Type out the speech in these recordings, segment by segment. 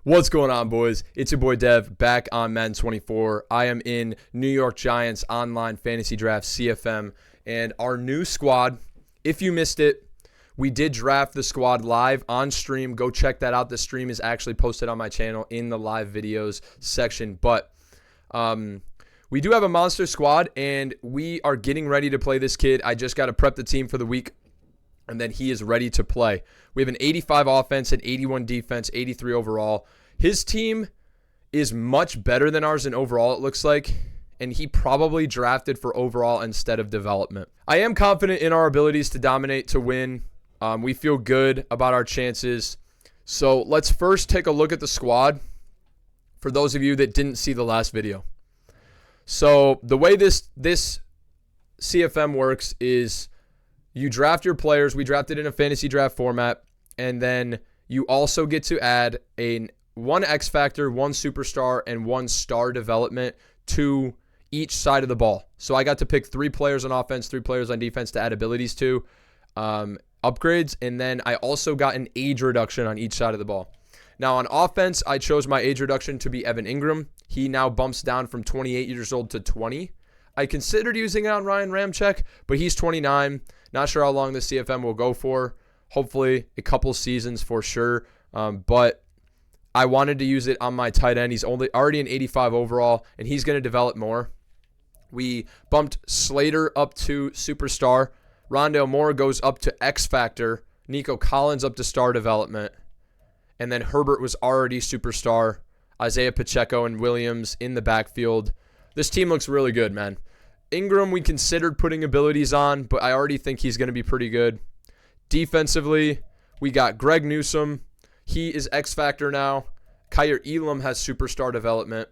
What's going on, boys? It's your boy Dev back on Madden 24. I am in New York Giants online fantasy draft CFM, and our new squad, if you missed it, we did draft the squad live on stream. Go check that out. The stream is actually posted on my channel in the live videos section, but we do have a monster squad, and we are getting ready to play this kid. I just got to prep the team for the week, and then he is ready to play. We have an 85 offense, an 81 defense, 83 overall. His team is much better than ours in overall, it looks like, and he probably drafted for overall instead of development. I am confident in our abilities to dominate, to win. We feel good about our chances. So let's first take a look at the squad for those of you that didn't see the last video. So the way this CFM works is you draft your players. We drafted in a fantasy draft format, and then you also get to add one X Factor, one Superstar, and one Star development to each side of the ball. So I got to pick 3 players on offense, 3 players on defense to add abilities to, upgrades, and then I also got an age reduction on each side of the ball. Now on offense, I chose my age reduction to be Evan Ingram. He now bumps down from 28 years old to 20. I considered using it on Ryan Ramczyk, but he's 29. Not sure how long the CFM will go for. Hopefully a couple seasons for sure, but I wanted to use it on my tight end. He's already an 85 overall, and he's going to develop more. We bumped Slater up to Superstar. Rondale Moore goes up to X Factor. Nico Collins up to Star development. And then Herbert was already Superstar. Isaiah Pacheco and Williams in the backfield. This team looks really good, man. Ingram, we considered putting abilities on, but I already think he's going to be pretty good. Defensively, we got Greg Newsome. He is X Factor now. Kyer Elam has Superstar development.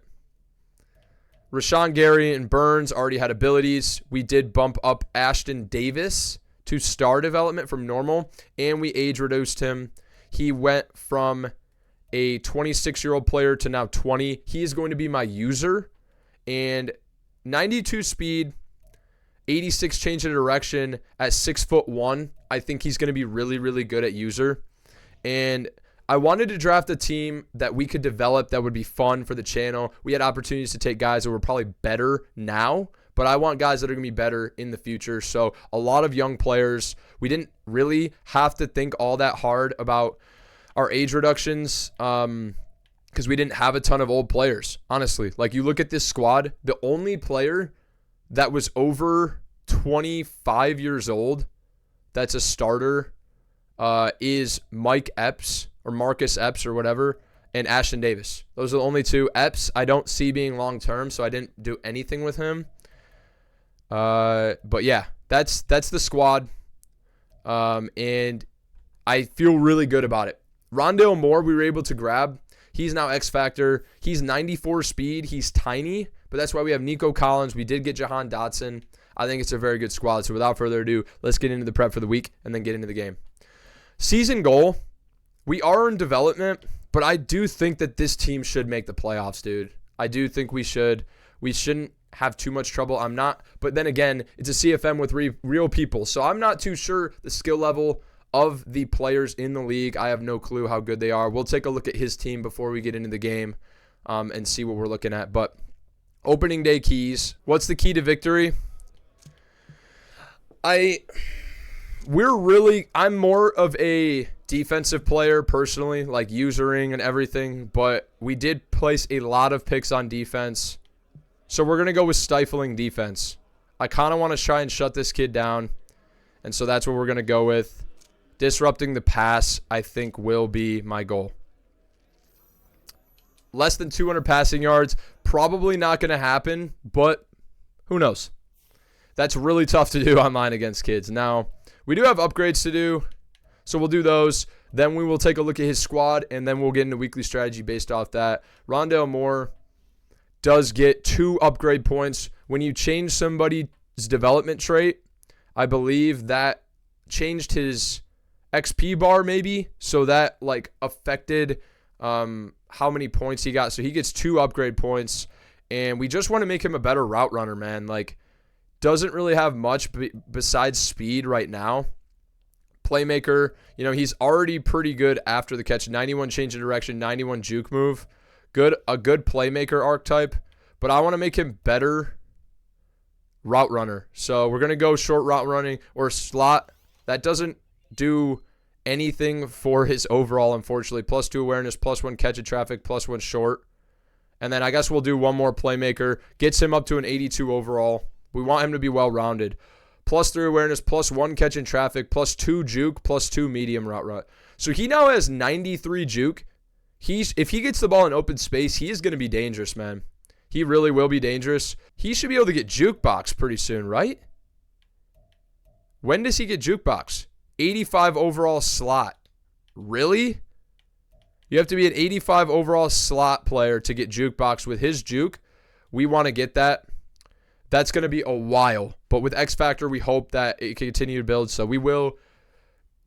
Rashawn Gary and Burns already had abilities. We did bump up Ashton Davis to Star development from normal, and we age reduced him. He went from a 26-year-old player to now 20. He is going to be my user, and 92 speed, 86 change of direction at 6'1". I think he's going to be really, really good at user. And I wanted to draft a team that we could develop that would be fun for the channel. We had opportunities to take guys that were probably better now, but I want guys that are going to be better in the future. So a lot of young players. We didn't really have to think all that hard about our age reductions because we didn't have a ton of old players, honestly. Like, you look at this squad, the only player that was over 25 years old that's a starter is Mike Epps or Marcus Epps or whatever, and Ashton Davis. Those are the only 2. Epps I don't see being long-term, so I didn't do anything with him. But yeah, that's the squad, and I feel really good about it. Rondale Moore we were able to grab. He's now X Factor. He's 94 speed. He's tiny, but that's why we have Nico Collins. We did get Jahan Dotson. I think it's a very good squad. So without further ado, let's get into the prep for the week and then get into the game. Season goal, we are in development, but I do think that this team should make the playoffs, dude. I do think we should. We shouldn't have too much trouble. I'm not, but then again, it's a CFM with real people, so I'm not too sure the skill level of the players in the league. I have no clue how good they are. We'll take a look at his team before we get into the game and see what we're looking at. But opening day keys. What's the key to victory? I'm more of a defensive player personally, like usering and everything, but we did place a lot of picks on defense. So we're going to go with stifling defense. I kind of want to try and shut this kid down, and so that's what we're going to go with. Disrupting the pass, I think, will be my goal. Less than 200 passing yards, probably not going to happen, but who knows? That's really tough to do online against kids. Now, we do have upgrades to do, so we'll do those. Then we will take a look at his squad, and then we'll get into weekly strategy based off that. Rondale Moore does get 2 upgrade points. When you change somebody's development trait, I believe that changed his XP bar maybe, so that like affected how many points he got. So he gets 2 upgrade points, and we just want to make him a better route runner, man. Like, doesn't really have much besides speed right now. Playmaker, he's already pretty good after the catch. 91 change of direction, 91 juke move. A good playmaker archetype, but I want to make him better route runner. So we're going to go short route running or slot. That doesn't do anything for his overall, unfortunately. +2 awareness, +1 catch of traffic, +1 short. And then I guess we'll do one more playmaker. Gets him up to an 82 overall. We want him to be well-rounded. +3 awareness, +1 catch in traffic, +2 juke, +2 medium route run. So he now has 93 juke. If he gets the ball in open space, he is going to be dangerous, man. He really will be dangerous. He should be able to get jukebox pretty soon, right? When does he get jukebox? 85 overall slot. Really? You have to be an 85 overall slot player to get jukebox with his juke. We want to get that. That's going to be a while. But with X Factor, we hope that it can continue to build. So we will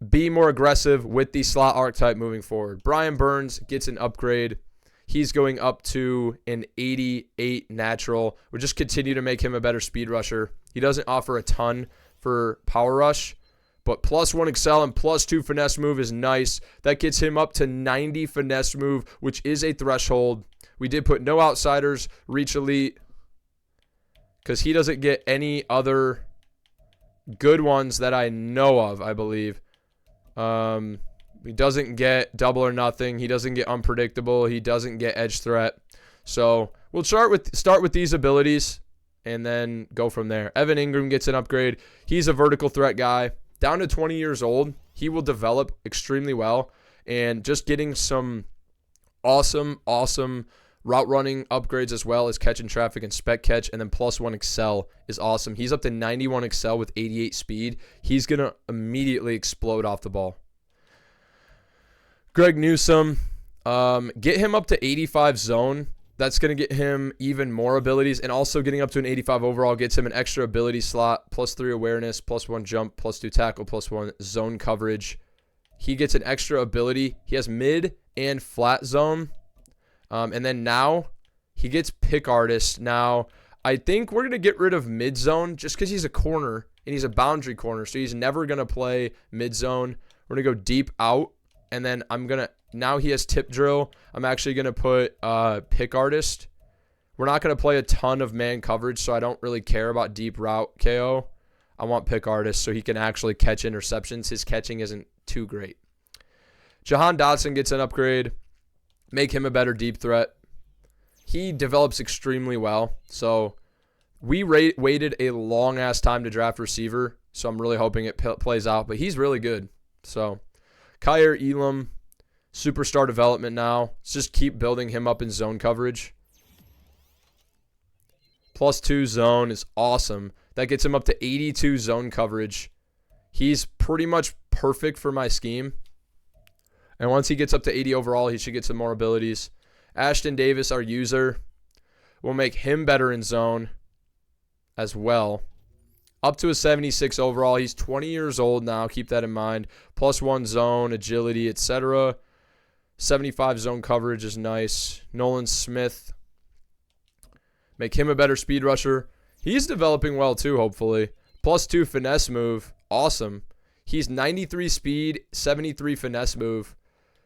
be more aggressive with the slot archetype moving forward. Brian Burns gets an upgrade. He's going up to an 88 natural. We'll just continue to make him a better speed rusher. He doesn't offer a ton for power rush, but +1 excel and +2 finesse move is nice. That gets him up to 90 finesse move, which is a threshold. We did put no outsiders, reach elite, because he doesn't get any other good ones that I know of, I believe. He doesn't get double or nothing. He doesn't get unpredictable. He doesn't get edge threat. So we'll start with these abilities and then go from there. Evan Ingram gets an upgrade. He's a vertical threat guy. Down to 20 years old, he will develop extremely well. And just getting some awesome route running upgrades as well as catch and traffic and spec catch, and then +1 excel is awesome. He's up to 91 excel with 88 speed. He's going to immediately explode off the ball. Greg Newsome, get him up to 85 zone. That's going to get him even more abilities, and also getting up to an 85 overall gets him an extra ability slot, +3 awareness, +1 jump, +2 tackle, +1 zone coverage. He gets an extra ability. He has mid and flat zone. And then now he gets pick artist. Now, I think we're going to get rid of mid zone just because he's a corner and he's a boundary corner. So he's never going to play mid zone. We're going to go deep out. And then now he has tip drill. I'm actually going to put pick artist. We're not going to play a ton of man coverage, so I don't really care about deep route KO. I want pick artist so he can actually catch interceptions. His catching isn't too great. Jahan Dotson gets an upgrade. Make him a better deep threat. He develops extremely well. So we waited a long-ass time to draft receiver, so I'm really hoping it plays out. But he's really good. So Kyer Elam, superstar development now. Let's just keep building him up in zone coverage. +2 zone is awesome. That gets him up to 82 zone coverage. He's pretty much perfect for my scheme. And once he gets up to 80 overall, he should get some more abilities. Ashton Davis, our user, will make him better in zone as well. Up to a 76 overall. He's 20 years old now. Keep that in mind. +1 zone, agility, etc. 75 zone coverage is nice. Nolan Smith. Make him a better speed rusher. He's developing well too, hopefully. +2 finesse move. Awesome. He's 93 speed, 73 finesse move.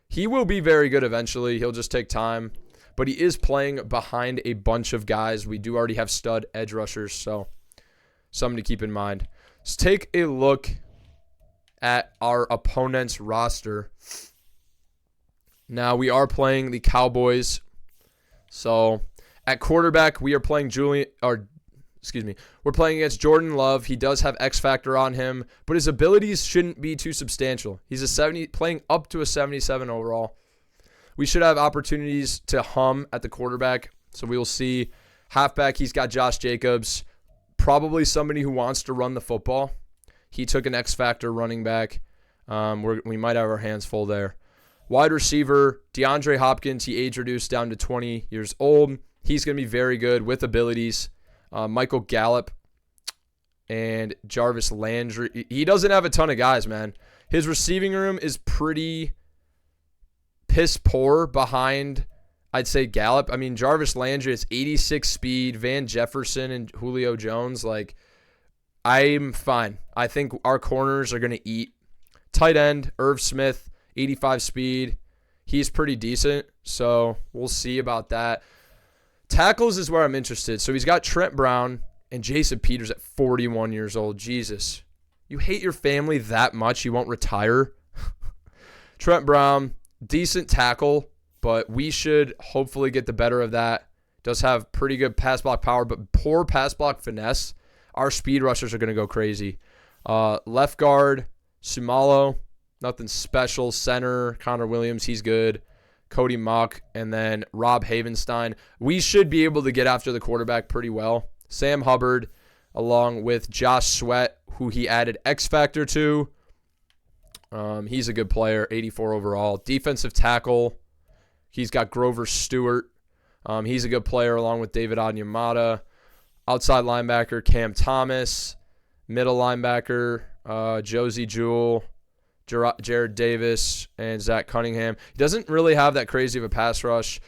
He will be very good eventually. He'll just take time. But he is playing behind a bunch of guys. We do already have stud edge rushers, so something to keep in mind. Let's take a look at our opponent's roster. Now, we are playing the Cowboys. So, at quarterback, we are playing we're playing against Jordan Love. He does have X Factor on him, but his abilities shouldn't be too substantial. He's playing up to a 77 overall. We should have opportunities to hum at the quarterback, so we will see. Halfback, he's got Josh Jacobs, probably somebody who wants to run the football. He took an X Factor running back. We might have our hands full there. Wide receiver, DeAndre Hopkins, he age reduced down to 20 years old. He's going to be very good with abilities. Michael Gallup and Jarvis Landry. He doesn't have a ton of guys, man. His receiving room is pretty piss poor behind, I'd say, Gallup. I mean, Jarvis Landry is 86 speed. Van Jefferson and Julio Jones. I'm fine. I think our corners are going to eat Tight end, Irv Smith, 85 speed. He's pretty decent, so we'll see about that. Tackles is where I'm interested. So he's got Trent Brown and Jason Peters at 41 years old. Jesus. You hate your family that much you won't retire? Trent Brown, decent tackle, but we should hopefully get the better of that. Does have pretty good pass block power, but poor pass block finesse. Our speed rushers are going to go crazy. Left guard, Sumalo, nothing special. Center, Connor Williams, he's good. Cody Mock, and then Rob Havenstein. We should be able to get after the quarterback pretty well. Sam Hubbard, along with Josh Sweat, who he added X Factor to. He's a good player, 84 overall. Defensive tackle, he's got Grover Stewart. He's a good player along with David Onyemata. Outside linebacker, Cam Thomas. Middle linebacker, Josie Jewell, Jared Davis, and Zach Cunningham. He doesn't really have that crazy of a pass rush.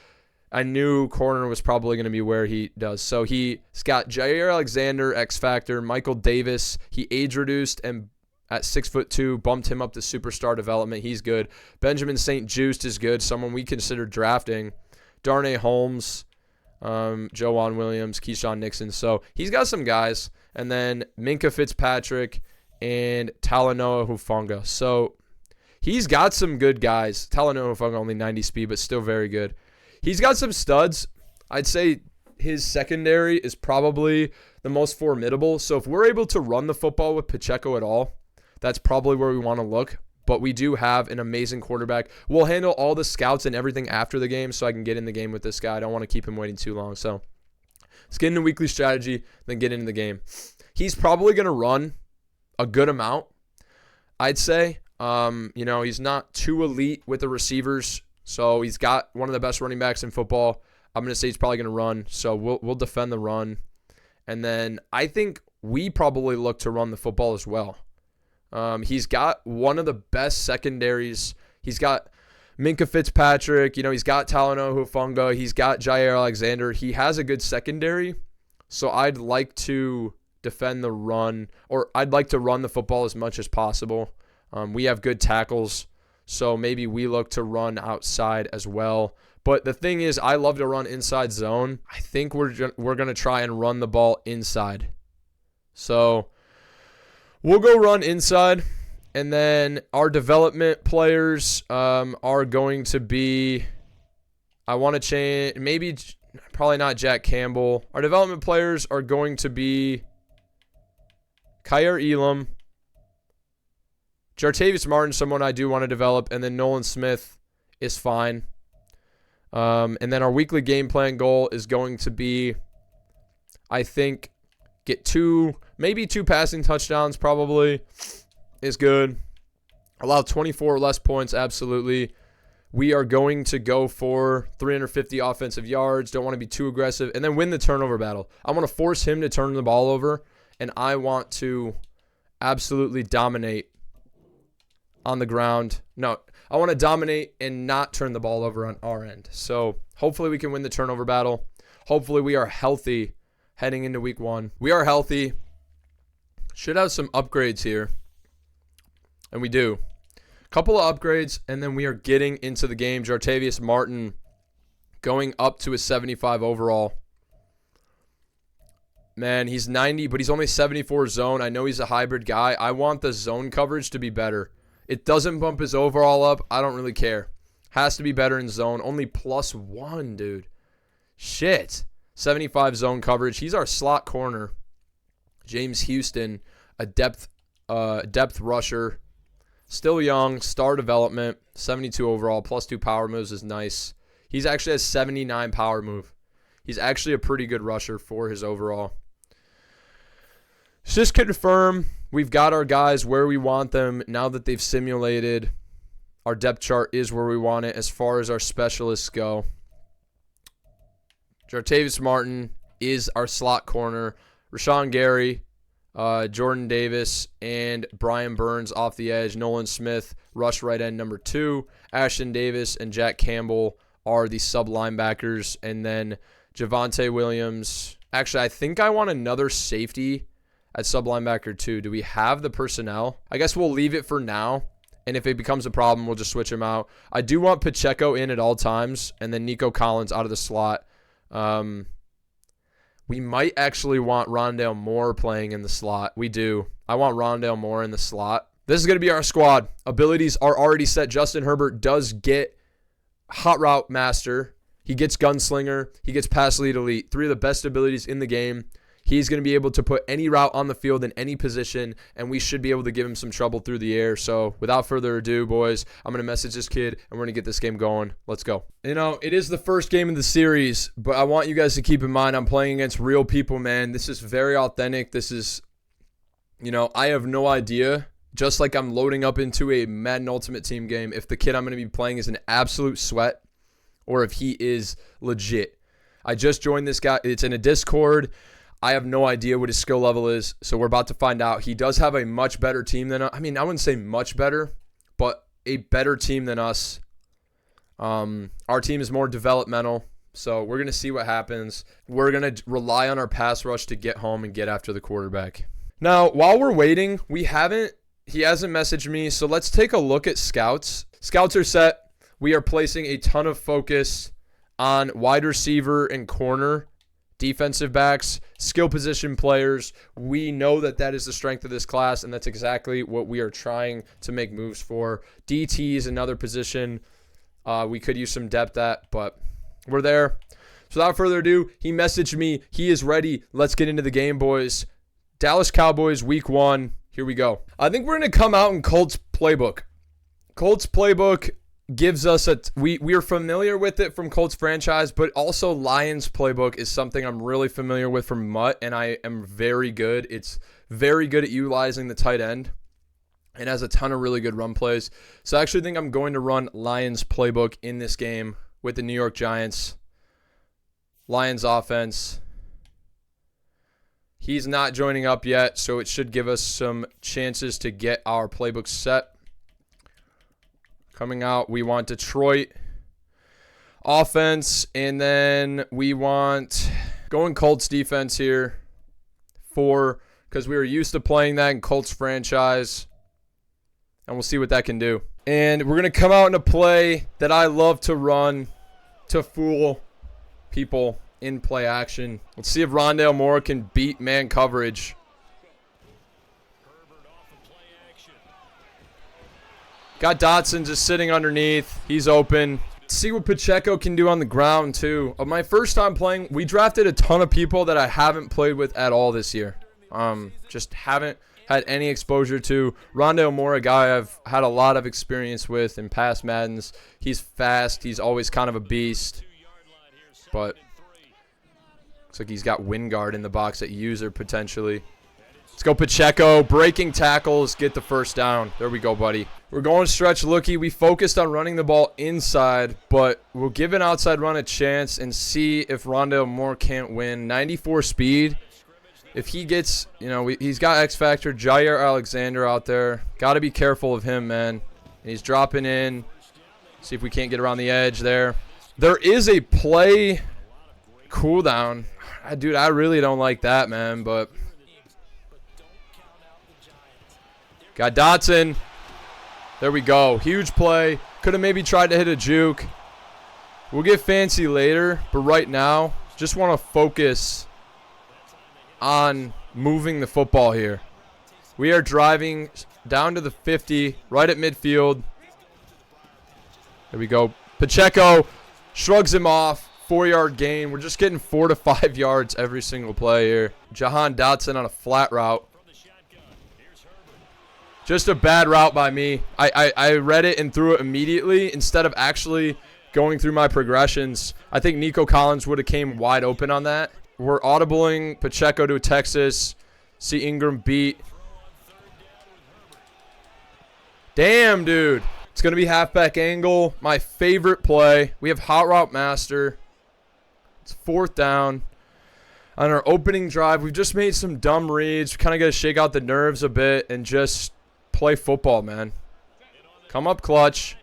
I knew corner was probably going to be where he does. So he's got Jair Alexander, X Factor, Michael Davis. He age reduced and at 6'2", bumped him up to superstar development. He's good. Benjamin St. Juste is good, someone we considered drafting. Darnay Holmes, Joanne Williams, Keyshawn Nixon. So he's got some guys. And then Minka Fitzpatrick and Talanoa Hufanga. So he's got some good guys. Talanoa Hufanga only 90 speed, but still very good. He's got some studs. I'd say his secondary is probably the most formidable. So if we're able to run the football with Pacheco at all, that's probably where we want to look. But we do have an amazing quarterback. We'll handle all the scouts and everything after the game so I can get in the game with this guy. I don't want to keep him waiting too long. So let's get into weekly strategy, then get into the game. He's probably going to run a good amount, I'd say. He's not too elite with the receivers, so he's got one of the best running backs in football. I'm going to say he's probably going to run, so we'll defend the run. And then I think we probably look to run the football as well. He's got one of the best secondaries. He's got Minka Fitzpatrick. He's got Talanoa Hufanga. He's got Jair Alexander. He has a good secondary, so I'd like to defend the run, or I'd like to run the football as much as possible. We have good tackles, so maybe we look to run outside as well. But the thing is, I love to run inside zone. I think we're going to try and run the ball inside. So we'll go run inside, and then our development players are going to be, I want to change, probably not Jack Campbell. Our development players are going to be Kyer Elam, Jartavius Martin, someone I do want to develop, and then Nolan Smith is fine. And then our weekly game plan goal is going to be, I think, get maybe two passing touchdowns probably is good. Allow 24 or less points, absolutely. We are going to go for 350 offensive yards. Don't want to be too aggressive. And then win the turnover battle. I want to force him to turn the ball over, and I want to absolutely dominate on the ground. No, I want to dominate and not turn the ball over on our end. So hopefully we can win the turnover battle. Hopefully we are healthy heading into week 1. We are healthy. Should have some upgrades here. And we do. Couple of upgrades, and then we are getting into the game. Jartavius Martin going up to a 75 overall. Man, he's 90, but he's only 74 zone. I know he's a hybrid guy. I want the zone coverage to be better. It doesn't bump his overall up. I don't really care. Has to be better in zone. Only +1, dude. Shit. 75 zone coverage. He's our slot corner. James Houston, a depth rusher. Still young, star development, 72 overall, +2 power moves is nice. He's actually has 79 power move. He's actually a pretty good rusher for his overall. Just confirm we've got our guys where we want them now that they've simulated. Our depth chart is where we want it as far as our specialists go. Jartavius Martin is our slot corner. Rashawn Gary, Jordan Davis, and Brian Burns off the edge. Nolan Smith, rush right end number 2. Ashton Davis and Jack Campbell are the sub linebackers. And then Javonte Williams. Actually, I think I want another safety at sub linebacker 2. Do we have the personnel? I guess we'll leave it for now. And if it becomes a problem, we'll just switch him out. I do want Pacheco in at all times, and then Nico Collins out of the slot. We might actually want Rondale Moore playing in the slot. We do. I want Rondale Moore in the slot. This is going to be our squad. Abilities are already set. Justin Herbert does get Hot Route Master. He gets Gunslinger. He gets Pass Lead Elite. 3 of the best abilities in the game. He's going to be able to put any route on the field in any position, and we should be able to give him some trouble through the air. So without further ado, boys, I'm going to message this kid, and we're going to get this game going. Let's go. You know, it is the first game of the series, but I want you guys to keep in mind I'm playing against real people, man. This is very authentic. This is, you know, I have no idea. Just like I'm loading up into a Madden Ultimate Team game, if the kid I'm going to be playing is an absolute sweat or if he is legit. I just joined this guy. It's in a Discord. I have no idea what his skill level is, so we're about to find out. He does have a much better team than us. I mean, I wouldn't say much better, but a better team than us. Our team is more developmental, so we're going to see what happens. We're going to rely on our pass rush to get home and get after the quarterback. Now, while we're waiting, he hasn't messaged me, so let's take a look at scouts. Scouts are set. We are placing a ton of focus on wide receiver and corner, defensive backs, skill position players. We know that that is the strength of this class, and that's exactly what we are trying to make moves for. DT is another position we could use some depth at, but we're there. So without further ado, he messaged me. He is ready. Let's get into the game, boys. Dallas Cowboys, week 1. Here we go. I think we're going to come out in Colts playbook. Colts playbook gives us we are familiar with it from Colts franchise, but also Lions playbook is something I'm really familiar with from Mutt, and I am very good. It's very good at utilizing the tight end and has a ton of really good run plays. So I actually think I'm going to run Lions playbook in this game with the New York Giants. Lions offense. He's not joining up yet, so it should give us some chances to get our playbook set. Coming out, we want Detroit offense, and then we want going Colts defense here 4, because we were used to playing that in Colts franchise, and we'll see what that can do. And we're going to come out in a play that I love to run to fool people in play action. Let's see if Rondale Moore can beat man coverage. Got Dotson just sitting underneath. He's open. See what Pacheco can do on the ground, too. My first time playing, we drafted a ton of people that I haven't played with at all this year. Just haven't had any exposure to. Rondale Moore, a guy I've had a lot of experience with in past Maddens. He's fast. He's always kind of a beast. But looks like he's got Wingard in the box at user potentially. Let's go Pacheco, breaking tackles, get the first down. There we go, buddy. We're going stretch looky. We focused on running the ball inside, but we'll give an outside run a chance and see if Rondale Moore can't win. 94 speed. If he gets, you know, he's got X Factor, Jair Alexander out there. Got to be careful of him, man. And he's dropping in. See if we can't get around the edge there. There is a play cooldown. Dude, I really don't like that, man, but got Dotson. There we go. Huge play. Could have maybe tried to hit a juke. We'll get fancy later, but right now, just want to focus on moving the football here. We are driving down to the 50, right at midfield. There we go. Pacheco shrugs him off. 4-yard gain. We're just getting 4 to 5 yards every single play here. Jahan Dotson on a flat route. Just a bad route by me. I read it and threw it immediately instead of actually going through my progressions. I think Nico Collins would have came wide open on that. We're audibling Pacheco to Texas. See Ingram beat. Damn, dude. It's going to be halfback angle. My favorite play. We have Hot Route Master. It's 4th down. On our opening drive, we've just made some dumb reads. We kind of got to shake out the nerves a bit and just play football, man. Come up clutch.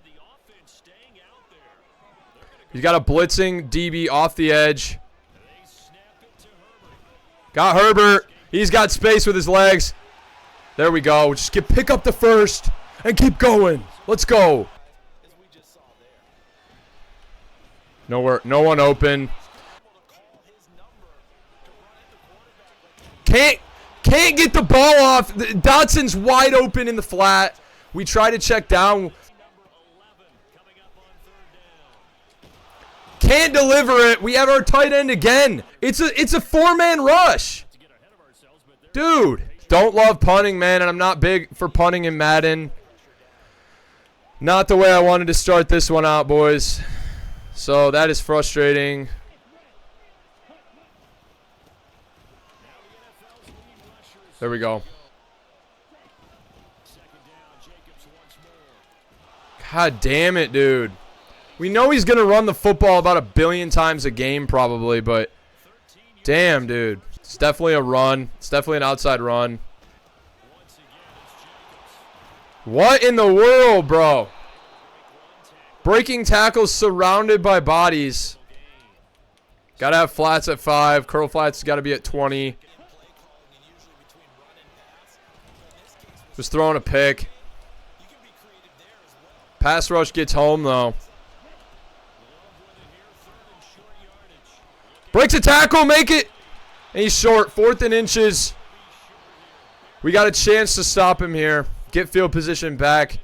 He's got a blitzing DB off the edge. Got Herbert. He's got space with his legs. There we go. Just pick up the first. and keep going. Let's go. Nowhere, no one open. Can't get the ball off. Dotson's wide open in the flat. We try to check down. Can't deliver it. We have our tight end again. It's a four-man rush. Dude, don't love punting, man, and I'm not big for punting in Madden. Not the way I wanted to start this one out, boys. So that is frustrating. There we go. God damn it, dude. We know he's going to run the football about 1 billion times a game probably, but damn, dude. It's definitely a run. It's definitely an outside run. What in the world, bro? Breaking tackles surrounded by bodies. Got to have flats at 5. Curl flats got to be at 20. Just throwing a pick. Pass rush gets home, though. Breaks a tackle, make it. And he's short. 4th and inches. We got a chance to stop him here. Get field position back.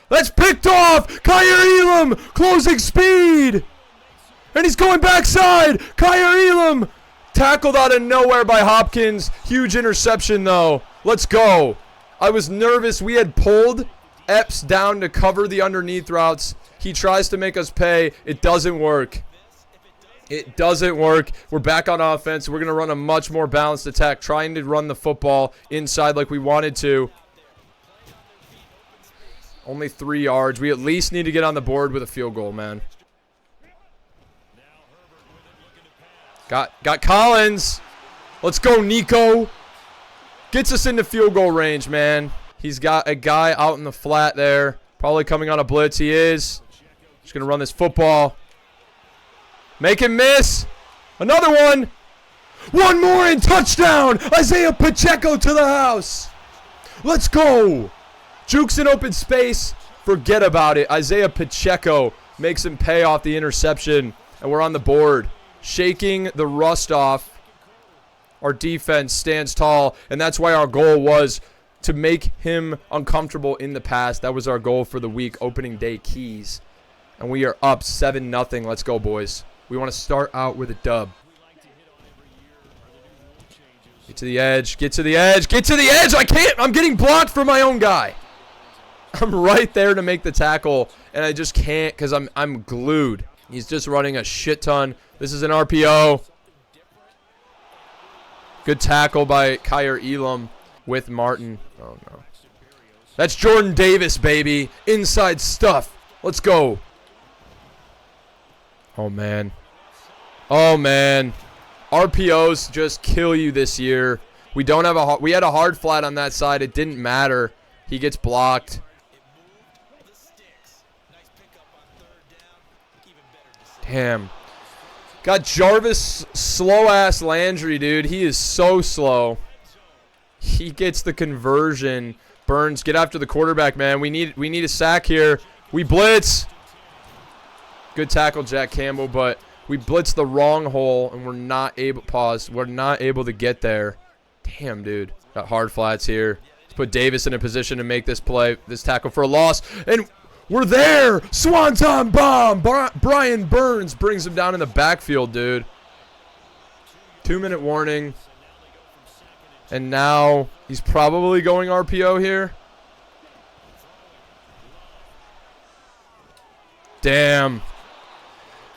That's picked off. Kyer Elam closing speed. And he's going backside. Kyer Elam tackled out of nowhere by Hopkins. Huge interception, though. Let's go. I was nervous. We had pulled Epps down to cover the underneath routes. He tries to make us pay. It doesn't work. It doesn't work. We're back on offense. We're going to run a much more balanced attack, trying to run the football inside like we wanted to. Only 3 yards. We at least need to get on the board with a field goal, man. Got Collins. Let's go, Nico. Gets us into field goal range, man. He's got a guy out in the flat there. Probably coming on a blitz. He is. Just going to run this football. Make him miss. Another one. One more and touchdown. Isaiah Pacheco to the house. Let's go. Jukes in open space. Forget about it. Isaiah Pacheco makes him pay off the interception. And we're on the board. Shaking the rust off. Our defense stands tall. And that's why our goal was to make him uncomfortable in the pass. That was our goal for the week. Opening day keys. And we are up 7-0. Let's go, boys. We want to start out with a dub. Get to the edge. Get to the edge. Get to the edge. I can't. I'm getting blocked from my own guy. I'm right there to make the tackle, and I just can't because I'm glued. He's just running a shit ton. This is an RPO. Good tackle by Kyer Elam with Martin. Oh, no. That's Jordan Davis, baby. Inside stuff. Let's go. Oh, man. Oh, man. RPOs just kill you this year. We don't have we had a hard flat on that side. It didn't matter. He gets blocked. Damn. Got Jarvis slow-ass Landry, dude. He is so slow. He gets the conversion. Burns, get after the quarterback, man. We need a sack here. We blitz. Good tackle, Jack Campbell, but we blitzed the wrong hole, and we're not able to get there. Damn, dude. Got hard flats here. Let's put Davis in a position to make this play, this tackle for a loss. And we're there. Swanton bomb. Brian Burns brings him down in the backfield, dude. 2-minute warning. And now he's probably going RPO here. Damn.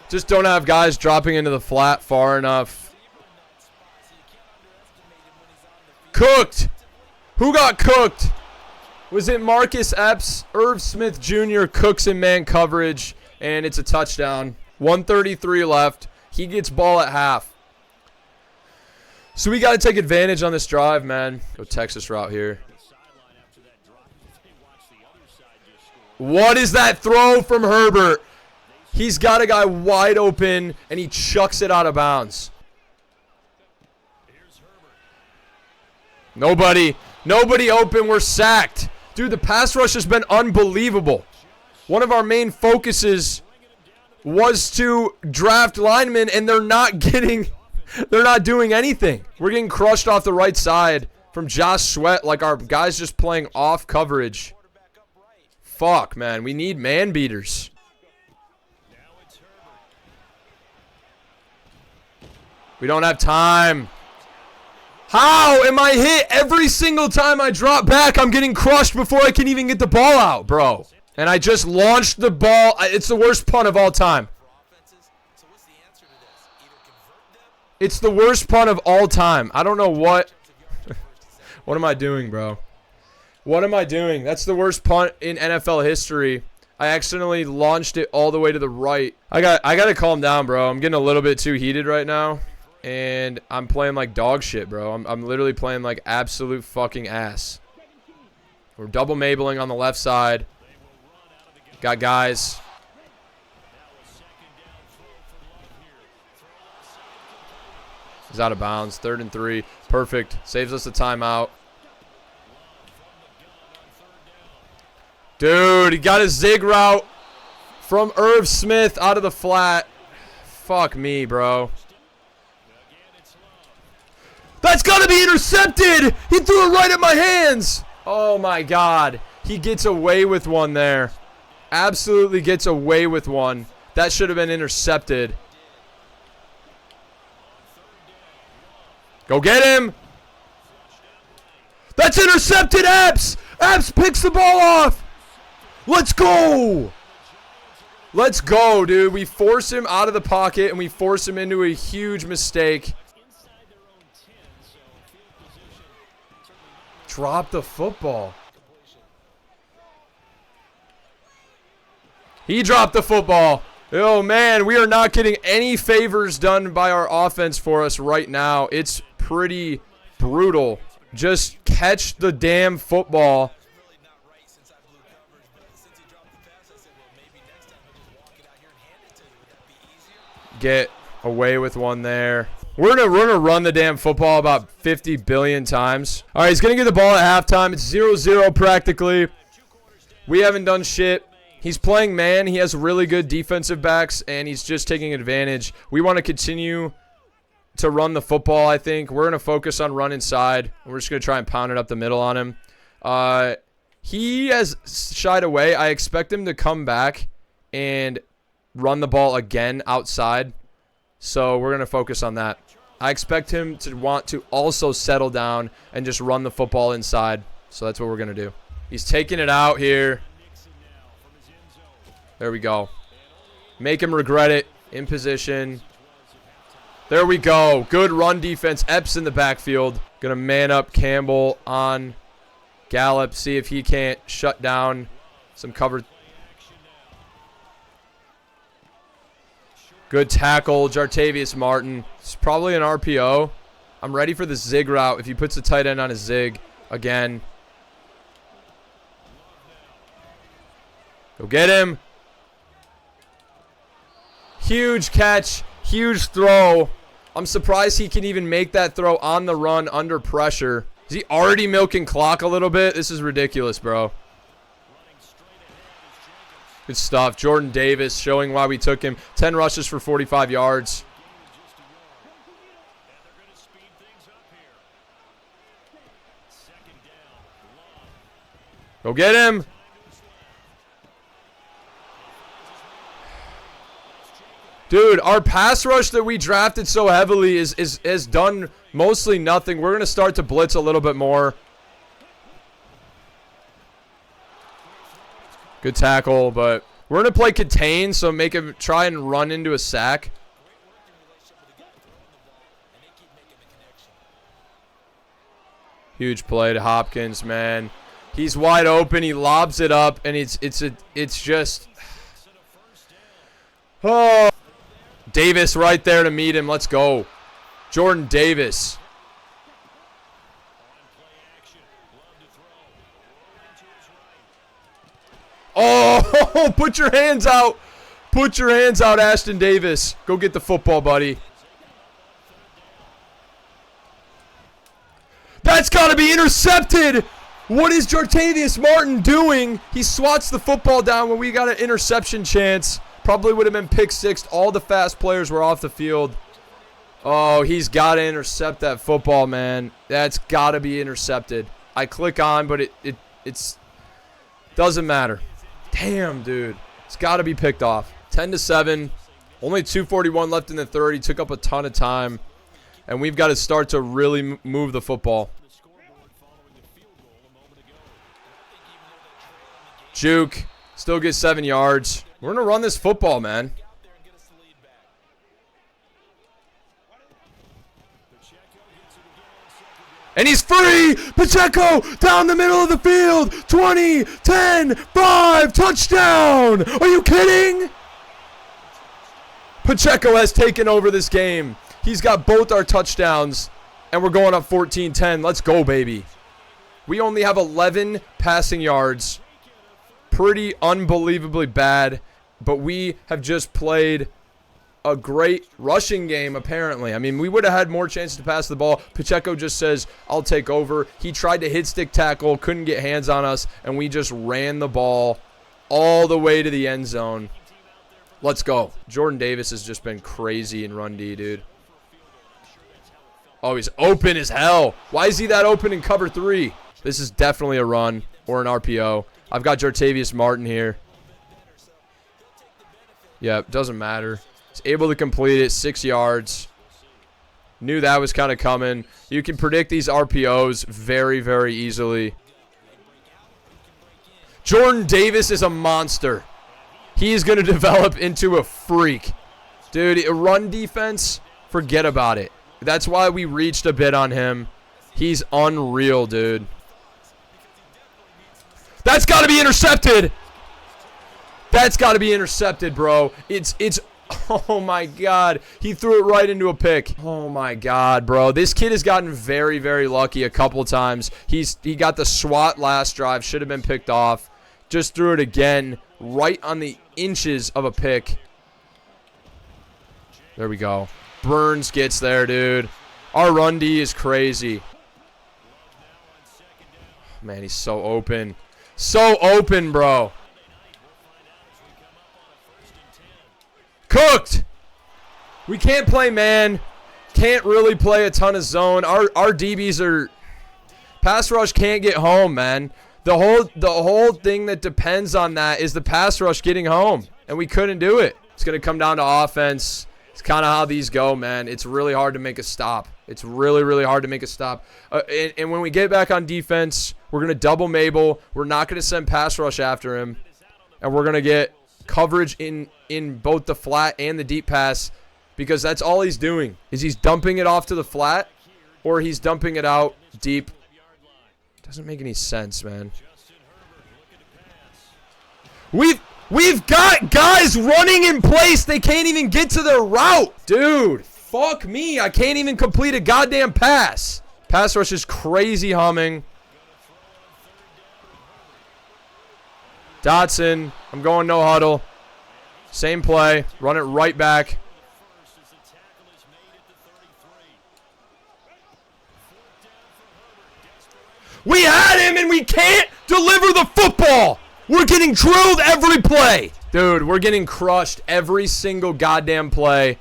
Just don't have guys dropping into the flat far enough. Cooked. Who got cooked? Was it Marcus Epps? Irv Smith Jr. cooks in man coverage, and it's a touchdown. 1:33 left. He gets ball at half. So we got to take advantage on this drive, man. Go Texas route here. What is that throw from Herbert? He's got a guy wide open, and he chucks it out of bounds. Nobody open. We're sacked. Dude, the pass rush has been unbelievable. One of our main focuses was to draft linemen, and they're not doing anything. We're getting crushed off the right side from Josh Sweat, like our guys just playing off coverage. Fuck, man. We need man beaters. We don't have time. How am I hit every single time I drop back? I'm getting crushed before I can even get the ball out, bro. And I just launched the ball. It's the worst punt of all time. It's the worst punt of all time. I don't know what. What am I doing, bro? What am I doing? That's the worst punt in NFL history. I accidentally launched it all the way to the right. I got to calm down, bro. I'm getting a little bit too heated right now. And I'm playing like dog shit, bro. I'm literally playing like absolute fucking ass. We're double mabling on the left side. Got guys. He's out of bounds. 3rd and 3. Perfect. Saves us a timeout. Dude, he got a zig route from Irv Smith out of the flat. Fuck me, bro. That's got to be intercepted. He threw it right at my hands. Oh, my God. He gets away with one there. Absolutely gets away with one. That should have been intercepted. Go get him. That's intercepted, Epps. Epps picks the ball off. Let's go. Let's go, dude. We force him out of the pocket, and we force him into a huge mistake. Drop the football. He dropped the football. Oh, man, we are not getting any favors done by our offense for us right now. It's pretty brutal. Just catch the damn football. Get away with one there. We're gonna run the damn football about 50 billion times. All right, he's going to get the ball at halftime. It's 0-0 practically. We haven't done shit. He's playing man. He has really good defensive backs, and he's just taking advantage. We want to continue to run the football, I think. We're going to focus on run inside. We're just going to try and pound it up the middle on him. He has shied away. I expect him to come back and run the ball again outside. So we're going to focus on that. I expect him to want to also settle down and just run the football inside. So that's what we're going to do. He's taking it out here. There we go. Make him regret it. In position. There we go. Good run defense. Epps in the backfield. Going to man up Campbell on Gallup. See if he can't shut down some cover. Good tackle. Jartavius Martin. It's probably an RPO. I'm ready for the zig route if he puts the tight end on a zig again. Go get him. Huge catch. Huge throw. I'm surprised he can even make that throw on the run under pressure. Is he already milking clock a little bit? This is ridiculous, bro. Good stuff. Jordan Davis showing why we took him. 10 rushes for 45 yards. Go get him. Dude, our pass rush that we drafted so heavily is done mostly nothing. We're going to start to blitz a little bit more. Good tackle, but we're going to play contain, so make him try and run into a sack. Huge play to Hopkins, man. He's wide open. He lobs it up, and it's just... Oh... Davis right there to meet him. Let's go. Jordan Davis. Oh, put your hands out. Put your hands out, Ashton Davis. Go get the football, buddy. That's got to be be intercepted. What is Jartavius Martin doing? He swats the football down when we got an interception chance. Probably would have been pick six. All the fast players were off the field. Oh, he's got to intercept that football, man. That's got to be intercepted. I click on, but it's doesn't matter. Damn, dude. It's got to be picked off. 10-7. Only 2:41 left in the third. He took up a ton of time. And we've got to start to really move the football. Juke. Still gets 7 yards. We're going to run this football, man. And he's free. Pacheco down the middle of the field. 20, 10, 5, touchdown. Are you kidding? Pacheco has taken over this game. He's got both our touchdowns, and we're going up 14-10. Let's go, baby. We only have 11 passing yards. Pretty unbelievably bad, but we have just played a great rushing game, apparently. I mean, we would have had more chances to pass the ball. Pacheco just says, I'll take over. He tried to hit stick tackle, couldn't get hands on us, and we just ran the ball all the way to the end zone. Let's go. Jordan Davis has just been crazy in run D, dude. Oh, he's open as hell. Why is he that open in cover 3? This is definitely a run or an RPO. I've got Jartavius Martin here. Yeah, doesn't matter. He's able to complete it, 6 yards. Knew that was kind of coming. You can predict these RPOs very, very easily. Jordan Davis is a monster. He is going to develop into a freak. Dude, a run defense, forget about it. That's why we reached a bit on him. He's unreal, dude. That's got to be intercepted. That's got to be intercepted, bro. It's oh my God. He threw it right into a pick. Oh my God, bro. This kid has gotten very, very lucky a couple times. He got the swat last drive. Should have been picked off. Just threw it again right on the inches of a pick. There we go. Burns gets there, dude. Our run D is crazy. Man, he's so open. So open, bro. Cooked. We can't play man. Can't really play a ton of zone. Our DBs are... Pass rush can't get home, man. The whole thing that depends on that is the pass rush getting home. And we couldn't do it. It's going to come down to offense. It's kind of how these go, man. It's really hard to make a stop. It's really, really hard to make a stop. And when we get back on defense, we're going to double Mabel. We're not going to send pass rush after him. And we're going to get coverage in both the flat and the deep pass, because that's all he's doing is he's dumping it off to the flat or he's dumping it out deep. Doesn't make any sense, man. We've got guys running in place. They can't even get to their route. Dude, fuck me. I can't even complete a goddamn pass. Pass rush is crazy humming. Dotson, I'm going no huddle. Same play. Run it right back. We had him and we can't deliver the football. We're getting drilled every play. Dude, we're getting crushed every single goddamn play.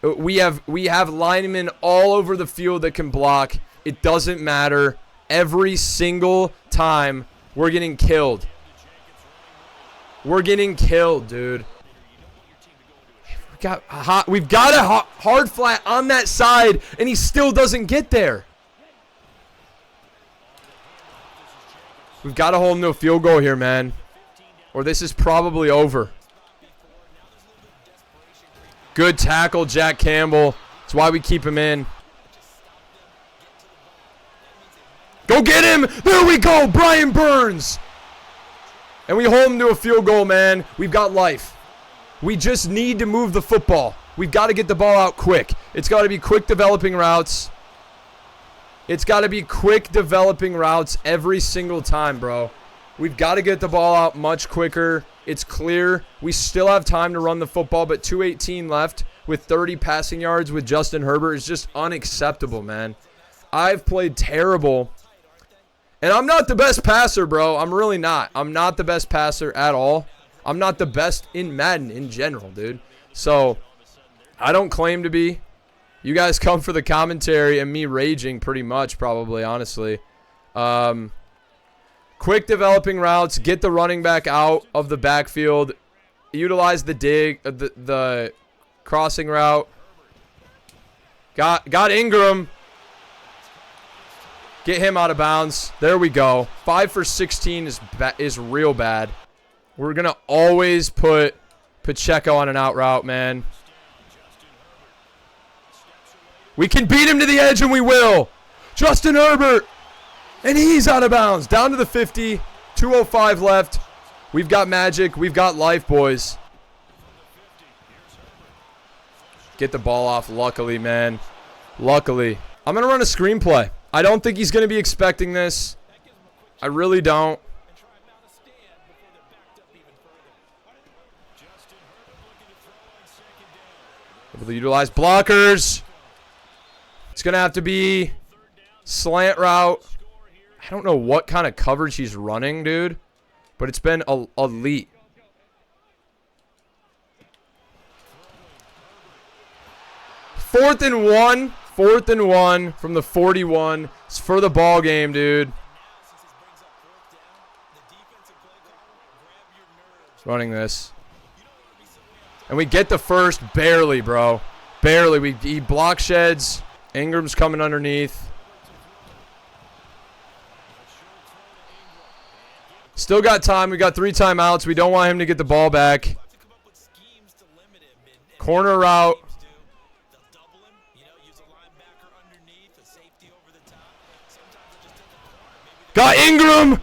We have linemen all over the field that can block. It doesn't matter. Every single time we're getting killed. We're getting killed, dude. We've got a hard flat on that side, and he still doesn't get there. We've got to hold him to a field goal here, man. Or this is probably over. Good tackle, Jack Campbell. That's why we keep him in. Go get him! There we go, Brian Burns! And we hold him to a field goal, man. We've got life. We just need to move the football. We've got to get the ball out quick. It's got to be quick developing routes. It's got to be quick developing routes every single time, bro. We've got to get the ball out much quicker. It's clear we still have time to run the football, but 2:18 left with 30 passing yards with Justin Herbert is just unacceptable, man. I've played terrible And I'm not the best passer, bro. I'm really not. I'm not the best passer at all. I'm not the best in Madden in general, dude. So, I don't claim to be. You guys come for the commentary and me raging pretty much, probably, honestly. Quick developing routes. Get the running back out of the backfield. Utilize the dig, the crossing route. Got Ingram. Get him out of bounds. There we go. 5 for 16 is real bad. We're going to always put Pacheco on an out route, man. We can beat him to the edge, and we will. Justin Herbert. And he's out of bounds. Down to the 50. 2:05 left. We've got magic. We've got life, boys. Get the ball off, luckily, man. Luckily. I'm going to run a screenplay. I don't think he's going to be expecting this. I really don't. Able to utilize blockers. It's going to have to be slant route. I don't know what kind of coverage he's running, dude. But it's been elite. Fourth and one from the 41. It's for the ball game, dude. Running this. And we get the first barely, bro. Barely. He block sheds. Ingram's coming underneath. Still got time. We got 3 timeouts. We don't want him to get the ball back. Corner route. Got Ingram.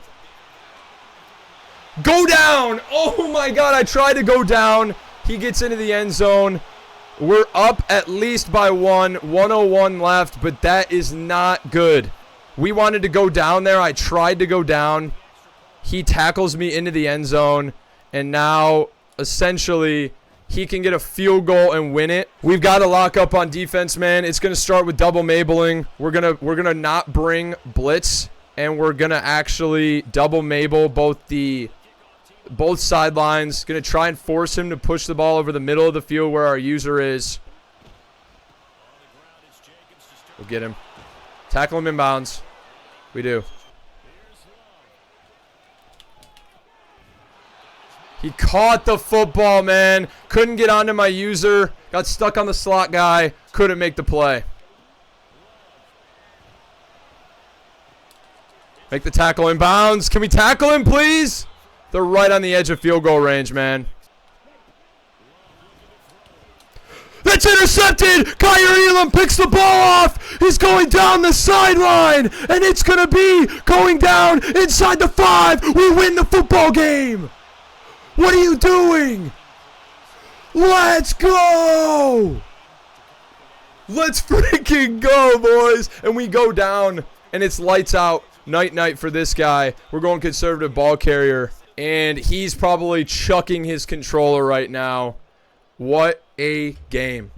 Go down. Oh, my God. I tried to go down. He gets into the end zone. We're up at least by 1. 1:01 left, but that is not good. We wanted to go down there. I tried to go down. He tackles me into the end zone, and now essentially he can get a field goal and win it. We've got to lock up on defense, man. It's going to start with double Mabling. We're gonna not bring blitz, and we're going to actually double Mabel both sidelines. Going to try and force him to push the ball over the middle of the field where our user is. We'll get him. Tackle him in bounds. We do. He caught the football, man. Couldn't get onto my user. Got stuck on the slot guy. Couldn't make the play. Make the tackle in bounds. Can we tackle him, please? They're right on the edge of field goal range, man. That's intercepted. Kyrie Elam picks the ball off. He's going down the sideline. And it's going to be going down inside the 5. We win the football game. What are you doing? Let's go. Let's freaking go, boys. And we go down, and it's lights out. Night for this guy. We're going conservative ball carrier. And he's probably chucking his controller right now. What a game.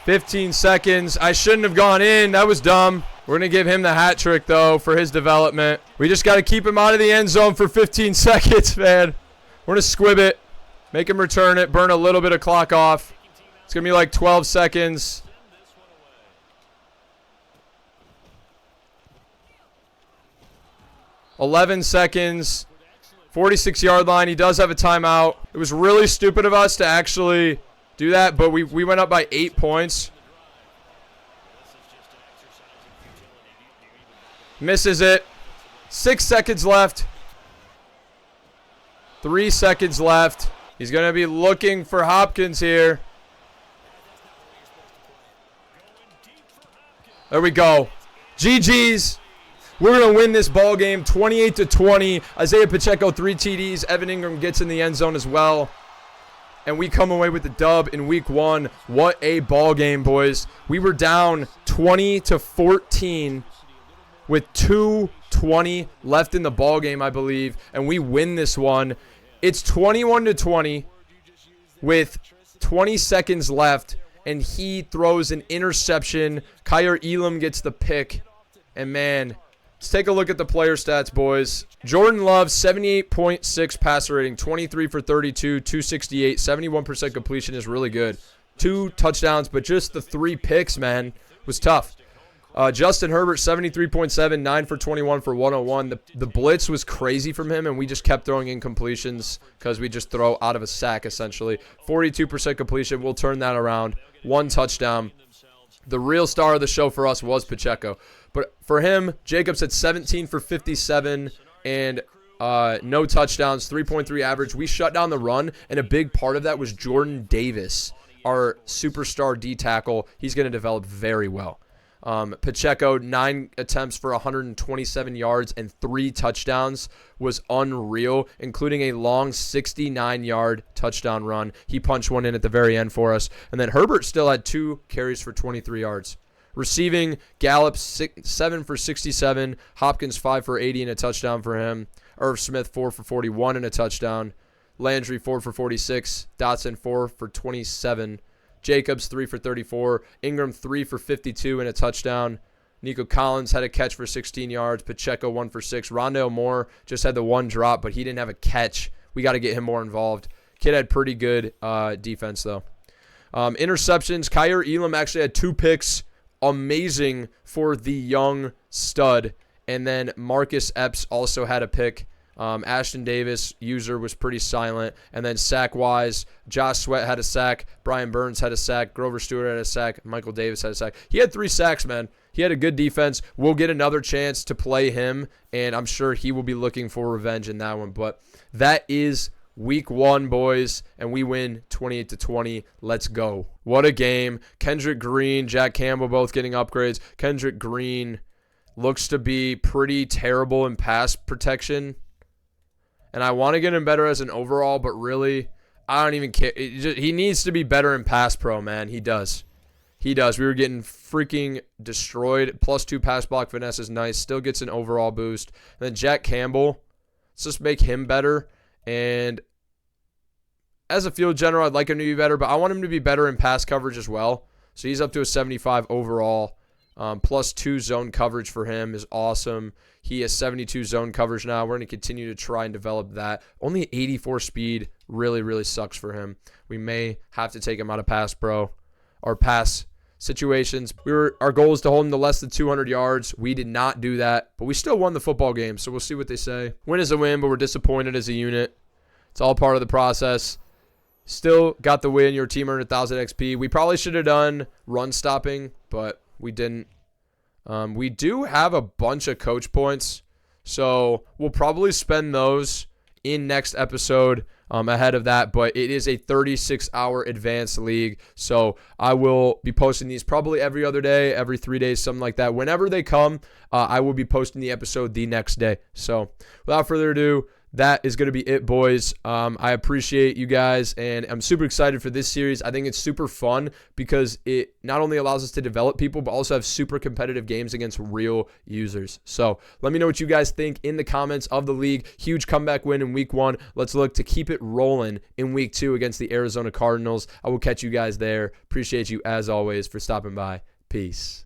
15 seconds. I shouldn't have gone in. That was dumb. We're going to give him the hat trick, though, for his development. We just got to keep him out of the end zone for 15 seconds, man. We're going to squib it. Make him return it. Burn a little bit of clock off. It's going to be like 12 seconds. $11 seconds. 46-yard line. He does have a timeout. It was really stupid of us to actually do that, but we went up by 8 points. Misses it. 6 seconds left. 3 seconds left. He's going to be looking for Hopkins here. There we go. GG's. We're going to win this ball game 28-20. Isaiah Pacheco, 3 TDs. Evan Ingram gets in the end zone as well. And we come away with the dub in week 1. What a ball game, boys. We were down 20-14 with 2:20 left in the ball game, I believe. And we win this one. It's 21-20 with 20 seconds left. and he throws an interception. Kyer Elam gets the pick. And, man, let's take a look at the player stats, boys. Jordan Love, 78.6 passer rating, 23 for 32, 268, 71% completion is really good. 2 touchdowns, but just the 3 picks, man, was tough. Justin Herbert, 73.7, 9 for 21 for 101. The blitz was crazy from him, and we just kept throwing incompletions because we just throw out of a sack, essentially. 42% completion. We'll turn that around. 1 touchdown. The real star of the show for us was Pacheco. But for him, Jacobs had 17 for 57 and no touchdowns, 3.3 average. We shut down the run, and a big part of that was Jordan Davis, our superstar D tackle. He's going to develop very well. Pacheco, 9 attempts for 127 yards and 3 touchdowns was unreal, including a long 69-yard touchdown run. He punched one in at the very end for us. And then Herbert still had 2 carries for 23 yards. Receiving, Gallup, 7 for 67. Hopkins, 5 for 80 and a touchdown for him. Irv Smith, 4 for 41 and a touchdown. Landry, 4 for 46. Dotson, 4 for 27. Jacobs, 3 for 34. Ingram, 3 for 52 and a touchdown. Nico Collins had a catch for 16 yards. Pacheco, 1 for 6. Rondale Moore just had the 1 drop, but he didn't have a catch. We got to get him more involved. Kid had pretty good defense, though. Interceptions. Kyer Elam actually had 2 picks. Amazing for the young stud. And then Marcus Epps also had a pick. Ashton Davis, user, was pretty silent. And then sack-wise, Josh Sweat had a sack. Brian Burns had a sack. Grover Stewart had a sack. Michael Davis had a sack. He had 3 sacks, man. He had a good defense. We'll get another chance to play him, and I'm sure he will be looking for revenge in that one. But that is week 1, boys, and we win 28-20. Let's go. What a game. Kendrick Green, Jack Campbell both getting upgrades. Kendrick Green looks to be pretty terrible in pass protection. And I want to get him better as an overall, but really, I don't even care. He needs to be better in pass pro, man. He does. He does. We were getting freaking destroyed. +2 pass block finesse is nice. Still gets an overall boost. And then Jack Campbell, let's just make him better. And as a field general, I'd like him to be better, but I want him to be better in pass coverage as well. So he's up to a 75 overall. +2 zone coverage for him is awesome. He has 72 zone coverage now. We're going to continue to try and develop that. Only 84 speed really, really sucks for him. We may have to take him out of pass pro or pass situations. Our goal is to hold him to less than 200 yards. We did not do that, but we still won the football game, so we'll see what they say. Win is a win, but we're disappointed as a unit. It's all part of the process. Still got the win. Your team earned 1,000 XP. We probably should have done run stopping, but we didn't. We do have a bunch of coach points, so we'll probably spend those in next episode ahead of that, but it is a 36-hour advanced league, so I will be posting these probably every other day, every 3 days, something like that. Whenever they come, I will be posting the episode the next day. So without further ado, that is going to be it, boys. I appreciate you guys, and I'm super excited for this series. I think it's super fun because it not only allows us to develop people, but also have super competitive games against real users. So let me know what you guys think in the comments of the league. Huge comeback win in week 1. Let's look to keep it rolling in week 2 against the Arizona Cardinals. I will catch you guys there. Appreciate you, as always, for stopping by. Peace.